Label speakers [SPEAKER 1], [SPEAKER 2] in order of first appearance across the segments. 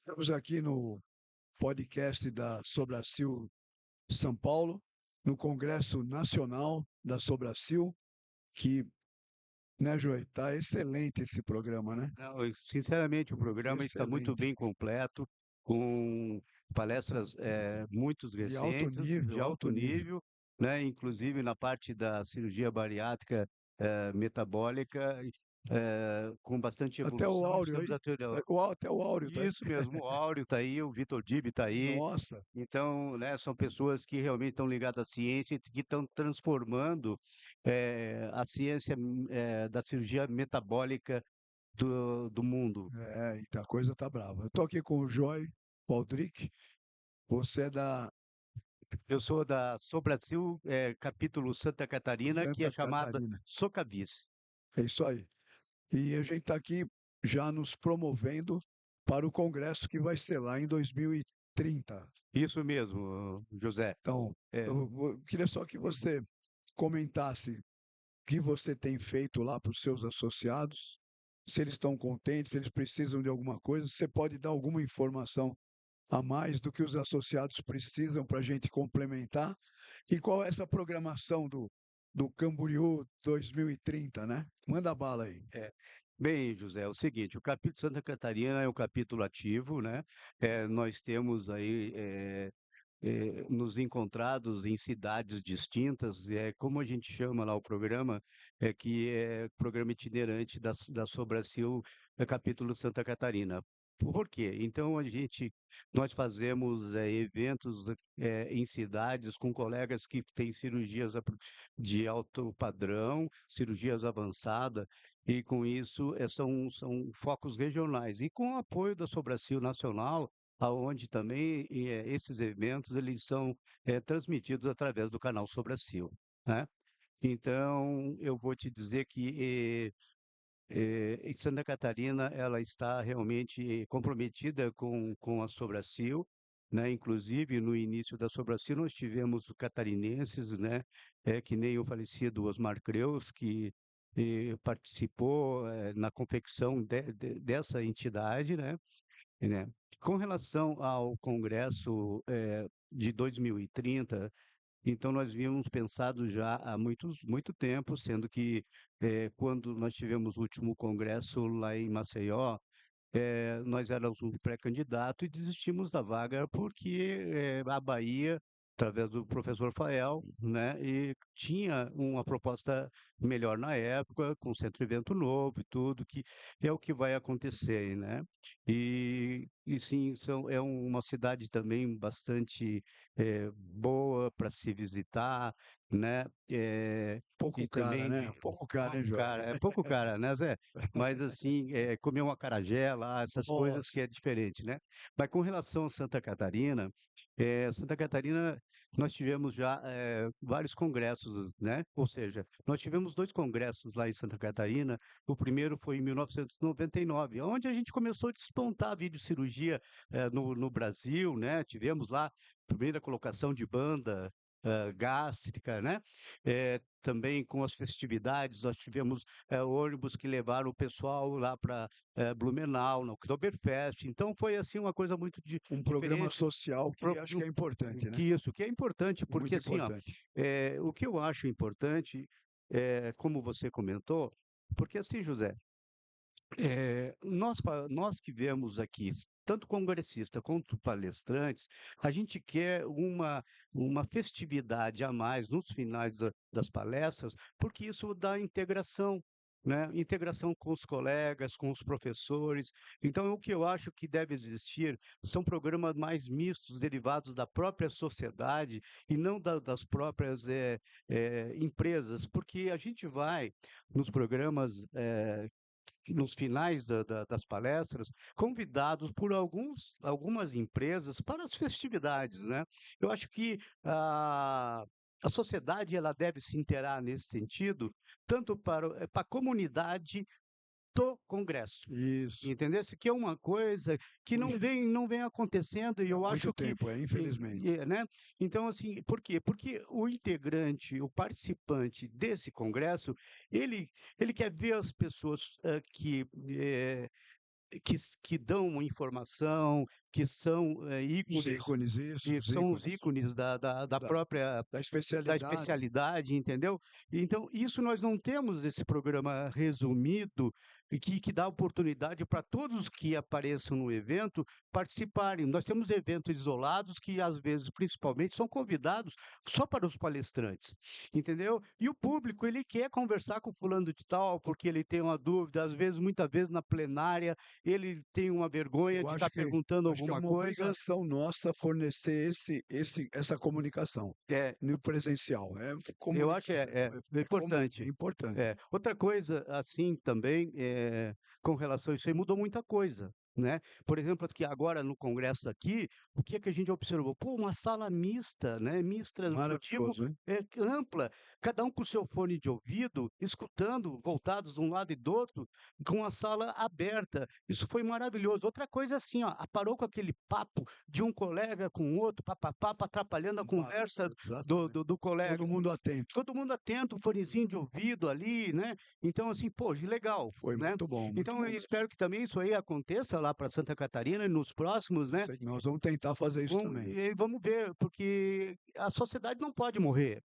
[SPEAKER 1] Estamos aqui no podcast da Sobracil São Paulo, no Congresso Nacional da Sobracil, que, né, Joy, tá excelente esse programa, né?
[SPEAKER 2] Não, sinceramente, o programa está muito
[SPEAKER 1] Excelente.
[SPEAKER 2] bem completo, com palestras muito
[SPEAKER 1] De alto
[SPEAKER 2] recentes, de
[SPEAKER 1] nível,
[SPEAKER 2] alto
[SPEAKER 1] alto nível.
[SPEAKER 2] nível, né? Inclusive na parte da cirurgia bariátrica metabólica, com bastante
[SPEAKER 1] Até o
[SPEAKER 2] evolução.
[SPEAKER 1] áudio aí, até o áudio tá aí.
[SPEAKER 2] Isso mesmo, o Áureo está aí, o Vitor Dib está aí.
[SPEAKER 1] Nossa,
[SPEAKER 2] Então, né, são pessoas que realmente estão ligadas à ciência e que estão transformando a ciência da cirurgia metabólica do mundo.
[SPEAKER 1] a coisa tá brava. Eu tô aqui com o Joy Waldrick, você é da
[SPEAKER 2] Eu sou da Sobrasil, capítulo Santa Catarina, que é
[SPEAKER 1] Santa
[SPEAKER 2] chamada
[SPEAKER 1] Catarina.
[SPEAKER 2] Socavis.
[SPEAKER 1] É isso aí. E a gente está aqui já nos promovendo para o congresso que vai ser lá em 2030.
[SPEAKER 2] Isso mesmo, José.
[SPEAKER 1] Então,
[SPEAKER 2] É,
[SPEAKER 1] eu queria só que você comentasse o que você tem feito lá para os seus associados, se eles estão contentes, se eles precisam de alguma coisa. Você pode dar alguma informação a mais do que os associados precisam para a gente complementar? E qual é essa programação do Camboriú 2030, né? Manda bala aí.
[SPEAKER 2] é. Bem, José, é o seguinte, o capítulo Santa Catarina é um capítulo ativo, né? Nós temos aí nos encontrados em cidades distintas, como a gente chama lá o programa, que é programa itinerante da Sobracil, capítulo Santa Catarina. Por quê? Então nós fazemos eventos em cidades com colegas que têm cirurgias de alto padrão, cirurgias avançadas, e com isso são focos regionais. E com o apoio da Sobracil Nacional, aonde também esses eventos eles são transmitidos através do canal Sobracil, né? Então, eu vou te dizer que em Santa Catarina ela está realmente comprometida com a Sobracil, né? Inclusive, no início da Sobracil, nós tivemos catarinenses, né? Que nem o falecido Osmar Creus, que participou na confecção dessa entidade, né? Com relação ao Congresso de 2030, então nós havíamos pensado já há muito tempo, sendo que quando nós tivemos o último congresso lá em Maceió, nós éramos um pré-candidato e desistimos da vaga porque a Bahia, através do professor Fael, né, e tinha uma proposta melhor na época, com centro-evento novo e tudo, que é o que vai acontecer, né? E sim, é uma cidade também bastante boa para se visitar, né?
[SPEAKER 1] Pouco
[SPEAKER 2] E
[SPEAKER 1] cara,
[SPEAKER 2] também
[SPEAKER 1] né? Pouco cara, hein, Joy?
[SPEAKER 2] é pouco cara, né, Zé? Mas assim, comer um acarajé lá, essas coisas que
[SPEAKER 1] Nossa.
[SPEAKER 2] é diferente, né? Mas com relação a Santa Catarina, nós tivemos já vários congressos, né? Ou seja, nós tivemos dois congressos lá em Santa Catarina. O primeiro foi em 1999, onde a gente começou a despontar a videocirurgia no Brasil, né? Tivemos lá a primeira colocação de banda gástrica, né? Também com as festividades, nós tivemos ônibus que levaram o pessoal lá para Blumenau, no Oktoberfest. Então foi assim uma coisa muito
[SPEAKER 1] Um programa
[SPEAKER 2] diferente.
[SPEAKER 1] social que acho que é importante, né?
[SPEAKER 2] Que é importante, porque
[SPEAKER 1] Muito
[SPEAKER 2] assim, ó,
[SPEAKER 1] importante.
[SPEAKER 2] o que eu acho importante, como você comentou, porque assim, José, nós que vemos aqui, tanto congressista quanto palestrantes, a gente quer uma festividade a mais nos finais das palestras, porque isso dá integração, né? Integração com os colegas, com os professores. Então, o que eu acho que deve existir são programas mais mistos, derivados da própria sociedade e não das próprias empresas, porque a gente vai nos programas nos finais das palestras, convidados por algumas empresas para as festividades, né? Eu acho que a sociedade ela deve se interar nesse sentido, tanto para a comunidade do Congresso.
[SPEAKER 1] Isso.
[SPEAKER 2] Entendeu? Isso aqui é uma coisa que
[SPEAKER 1] Muito,
[SPEAKER 2] não vem acontecendo e
[SPEAKER 1] há
[SPEAKER 2] eu
[SPEAKER 1] muito
[SPEAKER 2] acho que,
[SPEAKER 1] tempo, infelizmente.
[SPEAKER 2] né? Então, assim, por quê? Porque o integrante, o participante desse congresso, ele, ele quer ver as pessoas que que dão uma informação, que são
[SPEAKER 1] Os
[SPEAKER 2] ícones,
[SPEAKER 1] ícones, isso,
[SPEAKER 2] que
[SPEAKER 1] os
[SPEAKER 2] são os
[SPEAKER 1] ícones
[SPEAKER 2] ícones da
[SPEAKER 1] da
[SPEAKER 2] própria
[SPEAKER 1] da
[SPEAKER 2] da
[SPEAKER 1] especialidade.
[SPEAKER 2] especialidade, entendeu? Então, isso nós não temos esse programa resumido e que dá oportunidade para todos que apareçam no evento participarem. Nós temos eventos isolados que, às vezes, principalmente, são convidados só para os palestrantes, entendeu? E o público, ele quer conversar com fulano de tal, porque ele tem uma dúvida, às vezes, muitas vezes na plenária, ele tem uma vergonha
[SPEAKER 1] Eu
[SPEAKER 2] de estar
[SPEAKER 1] acho que
[SPEAKER 2] perguntando
[SPEAKER 1] acho que é
[SPEAKER 2] alguma
[SPEAKER 1] uma
[SPEAKER 2] coisa.
[SPEAKER 1] obrigação nossa fornecer essa comunicação
[SPEAKER 2] É,
[SPEAKER 1] no presencial. É
[SPEAKER 2] eu acho
[SPEAKER 1] é
[SPEAKER 2] importante.
[SPEAKER 1] importante.
[SPEAKER 2] É. Outra coisa, assim, também, com relação a isso aí, mudou muita coisa, né? Por exemplo, aqui agora no congresso aqui, o que é que a gente observou? Pô, uma sala mista, né? Mista, eu digo,
[SPEAKER 1] Maravilhoso, hein?
[SPEAKER 2] ampla, cada um com o seu fone de ouvido, escutando, voltados de um lado e do outro, com a sala aberta. Isso foi maravilhoso. Outra coisa, assim, ó, parou com aquele papo de um colega com o outro, papapá, atrapalhando a conversa
[SPEAKER 1] Exatamente.
[SPEAKER 2] do colega.
[SPEAKER 1] Todo mundo atento.
[SPEAKER 2] Todo mundo atento, fonezinho de ouvido ali, né? Então, assim, poxa, legal,
[SPEAKER 1] Foi
[SPEAKER 2] né?
[SPEAKER 1] muito
[SPEAKER 2] Então, eu
[SPEAKER 1] bom mesmo.
[SPEAKER 2] espero que também isso aí aconteça lá para Santa Catarina e nos próximos, né?
[SPEAKER 1] Sei que nós vamos tentar fazer isso também.
[SPEAKER 2] Vamos ver, porque a sociedade não pode morrer,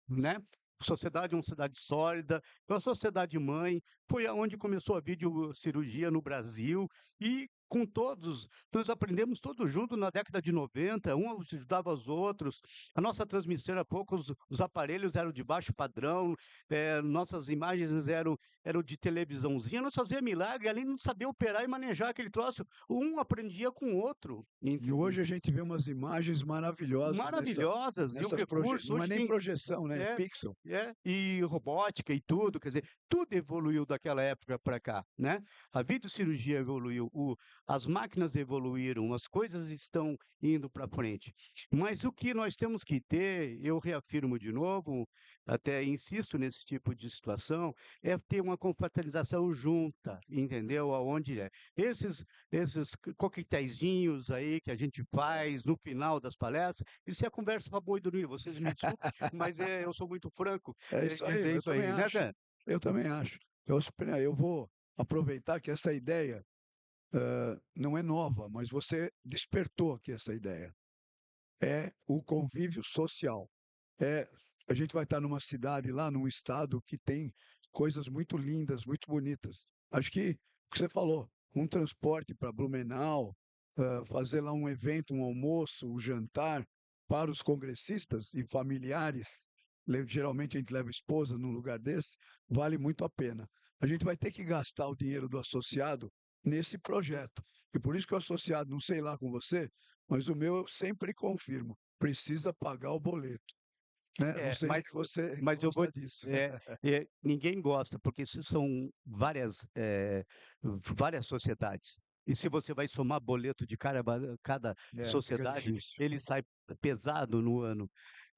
[SPEAKER 2] né? A sociedade é uma sociedade sólida, é uma sociedade mãe, foi aonde começou a videocirurgia no Brasil e com todos, nós aprendemos todos juntos na década de 90, um ajudava os outros, a nossa transmissão era pouco, os aparelhos eram de baixo padrão, nossas imagens eram de televisãozinha, nós fazíamos milagre, além de não saber operar e manejar aquele troço, um aprendia com o outro,
[SPEAKER 1] E hoje a gente vê umas imagens maravilhosas
[SPEAKER 2] maravilhosas, e o
[SPEAKER 1] nessas
[SPEAKER 2] recurso,
[SPEAKER 1] não é
[SPEAKER 2] hoje
[SPEAKER 1] nem
[SPEAKER 2] tem
[SPEAKER 1] projeção, né? É
[SPEAKER 2] é,
[SPEAKER 1] pixel.
[SPEAKER 2] e robótica e tudo, quer dizer, tudo evoluiu daquela época para cá, né? A videocirurgia evoluiu, as máquinas evoluíram, as coisas estão indo para frente. Mas o que nós temos que ter, eu reafirmo de novo, até insisto nesse tipo de situação, é ter uma confraternização junta, entendeu? Aonde é. Esses coquetéisinhos aí que a gente faz no final das palestras, isso é conversa para boi dormir, vocês me desculpem, mas eu sou muito franco
[SPEAKER 1] É isso aí,
[SPEAKER 2] dizer
[SPEAKER 1] eu
[SPEAKER 2] isso
[SPEAKER 1] também
[SPEAKER 2] aí, né,
[SPEAKER 1] acho.
[SPEAKER 2] Zé?
[SPEAKER 1] Eu também acho. Eu vou aproveitar que essa ideia não é nova, mas você despertou aqui essa ideia. É o convívio social. É, a gente vai estar numa cidade lá, num estado que tem coisas muito lindas, muito bonitas. Acho que o que você falou, um transporte para Blumenau, fazer lá um evento, um almoço, um jantar para os congressistas e familiares, geralmente a gente leva esposa num lugar desse, vale muito a pena. A gente vai ter que gastar o dinheiro do associado nesse projeto. E por isso que o associado, não sei lá com você, mas o meu eu sempre confirmo, precisa pagar o boleto, né? Não
[SPEAKER 2] É,
[SPEAKER 1] sei se você
[SPEAKER 2] mas eu vou.
[SPEAKER 1] gosta disso.
[SPEAKER 2] é, Ninguém gosta, porque isso são várias sociedades. E se você vai somar boleto de cada
[SPEAKER 1] Fica
[SPEAKER 2] sociedade,
[SPEAKER 1] difícil.
[SPEAKER 2] ele sai pesado no ano.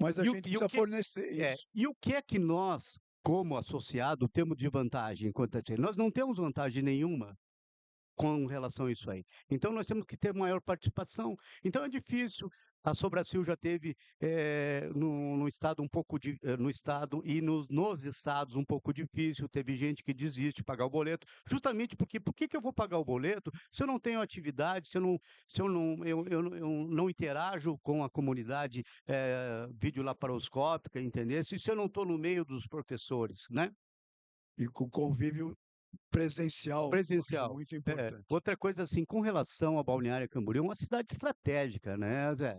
[SPEAKER 1] Mas a
[SPEAKER 2] E o,
[SPEAKER 1] gente
[SPEAKER 2] e o
[SPEAKER 1] precisa
[SPEAKER 2] que,
[SPEAKER 1] fornecer isso.
[SPEAKER 2] e o que é que nós, como associado, temos de vantagem enquanto assim? Nós não temos vantagem nenhuma com relação a isso aí. Então, nós temos que ter maior participação. Então, é difícil. A Sobracil já teve no estado um pouco no estado e nos estados um pouco difícil. Teve gente que desiste de pagar o boleto, justamente porque por que eu vou pagar o boleto se eu não tenho atividade, se eu não interajo com a comunidade videolaparoscópica, entendeu? Se eu não estou no meio dos professores, né?
[SPEAKER 1] E com o convívio presencial, eu acho
[SPEAKER 2] Presencial.
[SPEAKER 1] muito importante.
[SPEAKER 2] Outra coisa, assim, com relação a Balneário Camboriú, é uma cidade estratégica, né, Zé?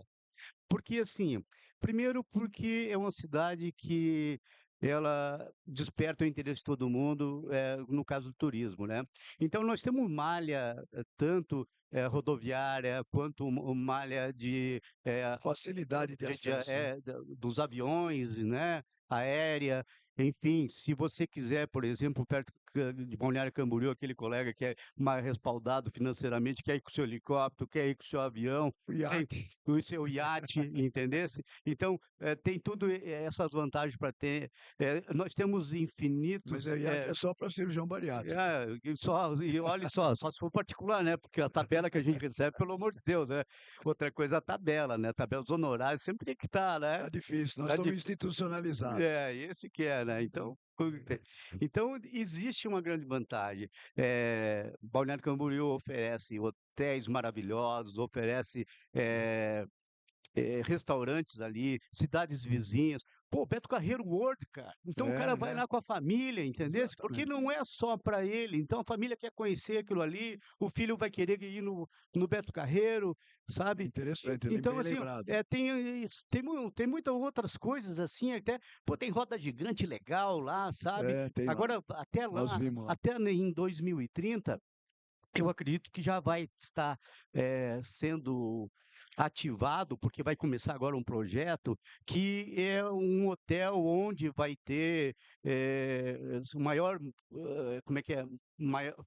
[SPEAKER 2] Porque, assim, primeiro porque é uma cidade que ela desperta o interesse de todo mundo, no caso do turismo, né? Então, nós temos malha, tanto rodoviária, quanto malha
[SPEAKER 1] Facilidade de acesso, né?
[SPEAKER 2] dos aviões, né? Aérea, enfim, se você quiser, por exemplo, perto de Balneário Camboriú, aquele colega que é mais respaldado financeiramente, quer ir com o seu helicóptero, quer ir com o seu avião,
[SPEAKER 1] O
[SPEAKER 2] tem
[SPEAKER 1] iate.
[SPEAKER 2] o seu iate, entendesse? Então, tem tudo essas vantagens para ter. Nós temos
[SPEAKER 1] Mas
[SPEAKER 2] infinitos.
[SPEAKER 1] o iate é só para cirurgião bariátrico.
[SPEAKER 2] E olha só se for particular, né? Porque a tabela que a gente recebe, pelo amor de Deus, né? Outra coisa, é a tabela, né? A tabela dos honorários sempre tem que estar, né?
[SPEAKER 1] Tá difícil, nós
[SPEAKER 2] Tá
[SPEAKER 1] estamos
[SPEAKER 2] difícil.
[SPEAKER 1] institucionalizados.
[SPEAKER 2] Esse que é, né? Então, Então, existe uma grande vantagem. Balneário Camboriú oferece hotéis maravilhosos, oferece restaurantes ali, cidades vizinhas. Pô, Beto Carreiro World, cara. Então o cara vai lá com a família, entendeu? Porque
[SPEAKER 1] Exatamente.
[SPEAKER 2] não é só para ele. Então a família quer conhecer aquilo ali, o filho vai querer ir no Beto Carreiro, sabe?
[SPEAKER 1] Interessante,
[SPEAKER 2] Então,
[SPEAKER 1] bem
[SPEAKER 2] assim, ó,
[SPEAKER 1] lembrado.
[SPEAKER 2] tem muitas outras coisas assim, até, pô, tem roda gigante legal lá, sabe?
[SPEAKER 1] Tem lá.
[SPEAKER 2] Agora, até
[SPEAKER 1] Nós
[SPEAKER 2] lá,
[SPEAKER 1] vimos lá.
[SPEAKER 2] até em 2030, eu acredito que já vai estar sendo ativado, porque vai começar agora um projeto que é um hotel onde vai ter o maior, como é que é,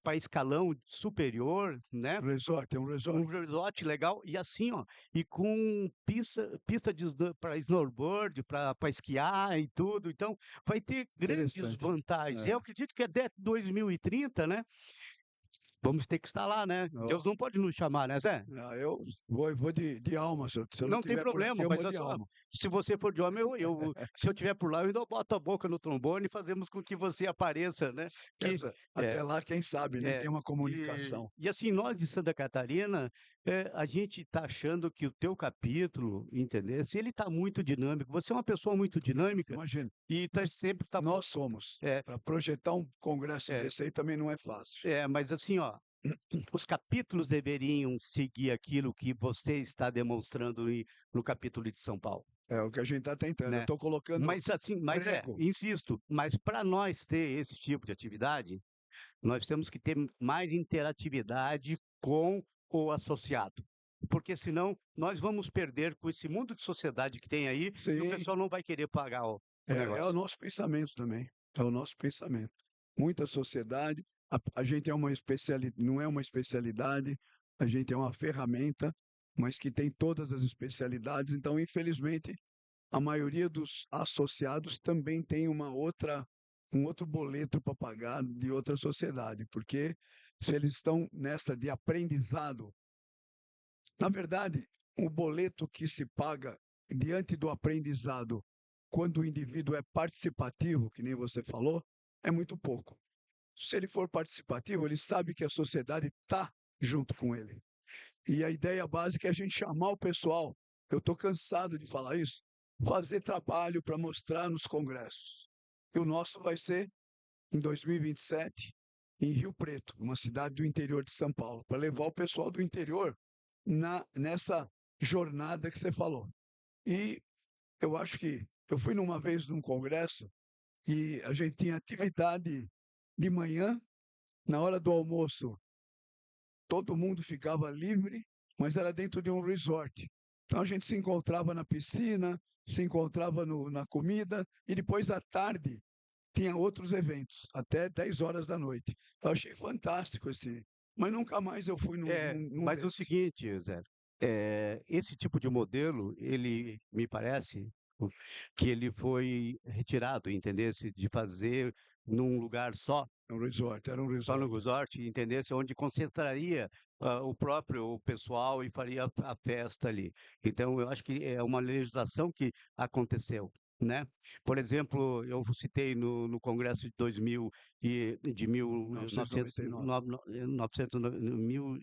[SPEAKER 2] para escalão superior, né?
[SPEAKER 1] Resort, é um
[SPEAKER 2] Um
[SPEAKER 1] resort.
[SPEAKER 2] resort legal e assim, ó, e com pista para snowboard, para esquiar e tudo. Então, vai ter grandes
[SPEAKER 1] Interessante.
[SPEAKER 2] vantagens. Eu
[SPEAKER 1] É.
[SPEAKER 2] acredito que até 2030, né? Vamos ter que estar lá, né? Deus
[SPEAKER 1] Ó,
[SPEAKER 2] não pode nos chamar, né, Zé?
[SPEAKER 1] eu vou de alma. Se eu não
[SPEAKER 2] Não tem
[SPEAKER 1] estiver por aqui,
[SPEAKER 2] problema,
[SPEAKER 1] eu
[SPEAKER 2] mas
[SPEAKER 1] vou
[SPEAKER 2] olha
[SPEAKER 1] de
[SPEAKER 2] só,
[SPEAKER 1] alma.
[SPEAKER 2] se você for de homem, se eu estiver por lá, eu ainda boto a boca no trombone e fazemos com que você apareça, né?
[SPEAKER 1] Quer
[SPEAKER 2] Que,
[SPEAKER 1] dizer,
[SPEAKER 2] é,
[SPEAKER 1] até lá, quem sabe, né?
[SPEAKER 2] é,
[SPEAKER 1] Tem uma
[SPEAKER 2] e,
[SPEAKER 1] comunicação.
[SPEAKER 2] e assim, nós de Santa Catarina, a gente está achando que o teu capítulo, entendeu? Se ele está muito dinâmico, você é uma pessoa muito dinâmica
[SPEAKER 1] Imagina,
[SPEAKER 2] e sempre está.
[SPEAKER 1] nós somos.
[SPEAKER 2] É,
[SPEAKER 1] Para projetar um congresso
[SPEAKER 2] é,
[SPEAKER 1] desse aí também não é fácil.
[SPEAKER 2] mas assim, ó, os capítulos deveriam seguir aquilo que você está demonstrando no capítulo de São Paulo,
[SPEAKER 1] É o que a gente está tentando. Eu
[SPEAKER 2] né?
[SPEAKER 1] estou colocando
[SPEAKER 2] Mas assim,
[SPEAKER 1] grego.
[SPEAKER 2] insisto, mas para nós ter esse tipo de atividade, nós temos que ter mais interatividade com o associado. Porque senão nós vamos perder com esse mundo de sociedade que tem aí e o
[SPEAKER 1] Sim,
[SPEAKER 2] pessoal não vai querer pagar o
[SPEAKER 1] é o
[SPEAKER 2] negócio.
[SPEAKER 1] nosso pensamento também. É o nosso pensamento. Muita sociedade, a gente é uma especialidade, não é uma especialidade, a gente é uma ferramenta, mas que tem todas as especialidades. Então, infelizmente, a maioria dos associados também tem um outro boleto para pagar de outra sociedade, porque se eles estão nessa de aprendizado, na verdade, o boleto que se paga diante do aprendizado, quando o indivíduo é participativo, que nem você falou, é muito pouco. Se ele for participativo, ele sabe que a sociedade está junto com ele. E a ideia básica é a gente chamar o pessoal. Eu estou cansado de falar isso. Fazer trabalho para mostrar nos congressos. E o nosso vai ser em 2027, em Rio Preto, uma cidade do interior de São Paulo, para levar o pessoal do interior nessa jornada que você falou. E eu acho que eu fui numa vez num congresso e a gente tinha atividade de manhã, na hora do almoço, todo mundo ficava livre, mas era dentro de um resort. Então a gente se encontrava na piscina, se encontrava na comida e depois à tarde tinha outros eventos, até 10 horas da noite. Eu achei fantástico esse, mas nunca mais eu fui num
[SPEAKER 2] Mas o
[SPEAKER 1] desses.
[SPEAKER 2] seguinte, Zé, esse tipo de modelo, ele me parece que ele foi retirado, entendesse, de fazer num lugar
[SPEAKER 1] Era um
[SPEAKER 2] só no
[SPEAKER 1] resort.
[SPEAKER 2] resort, entendesse, onde concentraria o próprio pessoal e faria a festa ali. Então, eu acho que é uma legislação que aconteceu. Né? Por exemplo, eu citei no Congresso de 2000 de 1900,
[SPEAKER 1] 1999.
[SPEAKER 2] 900,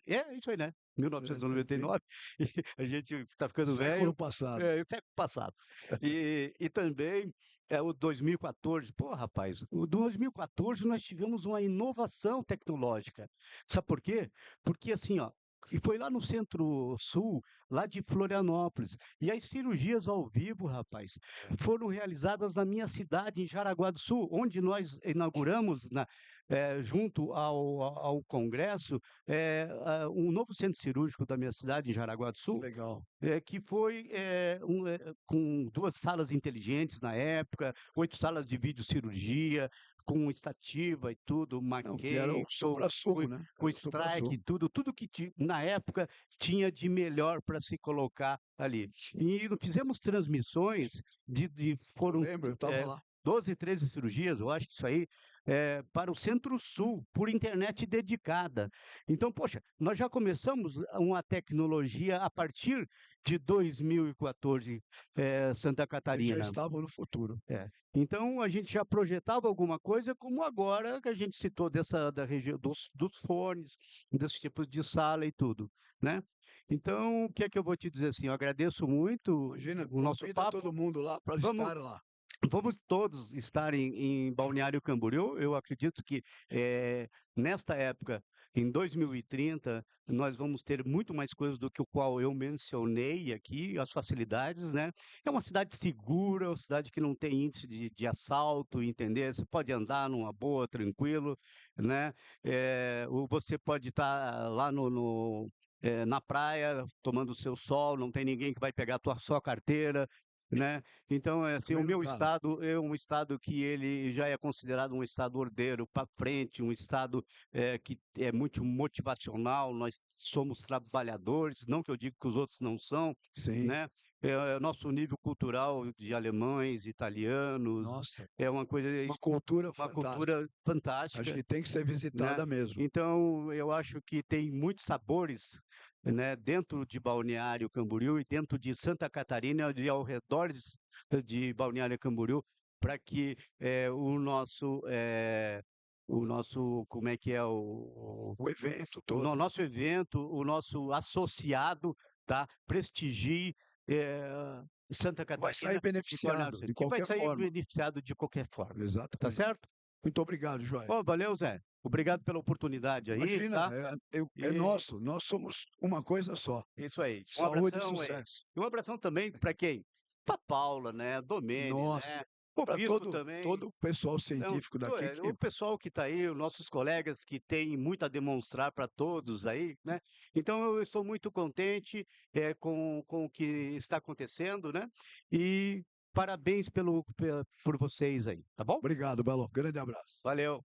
[SPEAKER 2] é isso aí, né?
[SPEAKER 1] Sim.
[SPEAKER 2] 1999, e a gente está ficando
[SPEAKER 1] Século
[SPEAKER 2] velho,
[SPEAKER 1] passado.
[SPEAKER 2] século passado. E também o 2014, pô, rapaz, o 2014 nós tivemos uma inovação tecnológica. Sabe por quê? Porque assim, ó, e foi lá no Centro-Sul, lá de Florianópolis. E as cirurgias ao vivo, rapaz, foram realizadas na minha cidade, em Jaraguá do Sul, onde nós inauguramos, junto ao Congresso, um novo centro cirúrgico da minha cidade, em Jaraguá do Sul,
[SPEAKER 1] Legal.
[SPEAKER 2] que foi com 2 salas inteligentes na época, 8 salas de videocirurgia, com estativa e tudo,
[SPEAKER 1] Não, que era o
[SPEAKER 2] maquei,
[SPEAKER 1] suprassumo, né?
[SPEAKER 2] com
[SPEAKER 1] Era o
[SPEAKER 2] strike e
[SPEAKER 1] suprassumo.
[SPEAKER 2] tudo que na época tinha de melhor para se colocar ali. E fizemos transmissões
[SPEAKER 1] Eu
[SPEAKER 2] foram
[SPEAKER 1] lembro, eu estava
[SPEAKER 2] eh,
[SPEAKER 1] lá.
[SPEAKER 2] 12, 13 cirurgias, eu acho que isso aí, para o Centro-Sul, por internet dedicada. Então, poxa, nós já começamos uma tecnologia a partir de 2014, Santa
[SPEAKER 1] Vocês já
[SPEAKER 2] Catarina.
[SPEAKER 1] estavam no futuro.
[SPEAKER 2] Então, a gente já projetava alguma coisa, como agora que a gente citou da região dos fones, desse tipo de sala e tudo, né? Então, o que é que eu vou te dizer assim? Eu agradeço muito
[SPEAKER 1] Imagina,
[SPEAKER 2] o nosso
[SPEAKER 1] convida
[SPEAKER 2] papo.
[SPEAKER 1] todo mundo lá para
[SPEAKER 2] Vamos,
[SPEAKER 1] estar lá.
[SPEAKER 2] vamos todos estar em Balneário Camboriú. Eu acredito que nesta época, em 2030, nós vamos ter muito mais coisas do que o qual eu mencionei aqui, as facilidades, né? É uma cidade segura, uma cidade que não tem índice de assalto, entender? Você pode andar numa boa, tranquilo, né? Você pode estar lá na praia, tomando o seu sol, não tem ninguém que vai pegar a sua carteira, né? Então, assim, o
[SPEAKER 1] Também no
[SPEAKER 2] meu
[SPEAKER 1] caso.
[SPEAKER 2] estado é um estado que ele já é considerado um estado ordeiro para frente, um estado que é muito motivacional. Nós somos trabalhadores, não que eu diga que os outros não são,
[SPEAKER 1] Sim.
[SPEAKER 2] né? Nosso nível cultural de alemães, italianos,
[SPEAKER 1] Nossa,
[SPEAKER 2] é uma coisa,
[SPEAKER 1] uma cultura
[SPEAKER 2] uma
[SPEAKER 1] fantástica.
[SPEAKER 2] cultura
[SPEAKER 1] Acho
[SPEAKER 2] fantástica,
[SPEAKER 1] que tem que ser
[SPEAKER 2] né?
[SPEAKER 1] visitada mesmo.
[SPEAKER 2] Então, eu acho que tem muitos sabores, né, dentro de Balneário Camboriú e dentro de Santa Catarina, ao redor de Balneário Camboriú, para que o nosso, como é que é
[SPEAKER 1] O evento
[SPEAKER 2] o
[SPEAKER 1] todo
[SPEAKER 2] nosso evento, o nosso associado, tá, prestigie Santa
[SPEAKER 1] vai sair
[SPEAKER 2] Catarina e Balneário
[SPEAKER 1] beneficiado
[SPEAKER 2] Camboriú,
[SPEAKER 1] de
[SPEAKER 2] que vai
[SPEAKER 1] qualquer
[SPEAKER 2] sair
[SPEAKER 1] forma.
[SPEAKER 2] beneficiado de qualquer forma, tá
[SPEAKER 1] Exatamente.
[SPEAKER 2] certo?
[SPEAKER 1] Muito obrigado, Joia.
[SPEAKER 2] Ó, valeu, Zé. Obrigado pela oportunidade aí,
[SPEAKER 1] Imagina,
[SPEAKER 2] tá?
[SPEAKER 1] é
[SPEAKER 2] E
[SPEAKER 1] nosso, nós somos uma coisa só.
[SPEAKER 2] isso aí. Um
[SPEAKER 1] Saúde e
[SPEAKER 2] abração aí.
[SPEAKER 1] sucesso.
[SPEAKER 2] E um abração também para quem? Para Paula, né? Domene,
[SPEAKER 1] Nossa,
[SPEAKER 2] né? O
[SPEAKER 1] para
[SPEAKER 2] Bispo também.
[SPEAKER 1] todo o pessoal
[SPEAKER 2] Então,
[SPEAKER 1] científico daqui que
[SPEAKER 2] o pessoal que está aí, os nossos colegas que têm muito a demonstrar para todos aí, né? Então, eu estou muito contente com o que está acontecendo, né? E parabéns por vocês aí, tá bom?
[SPEAKER 1] obrigado, Belo. Grande abraço.
[SPEAKER 2] Valeu.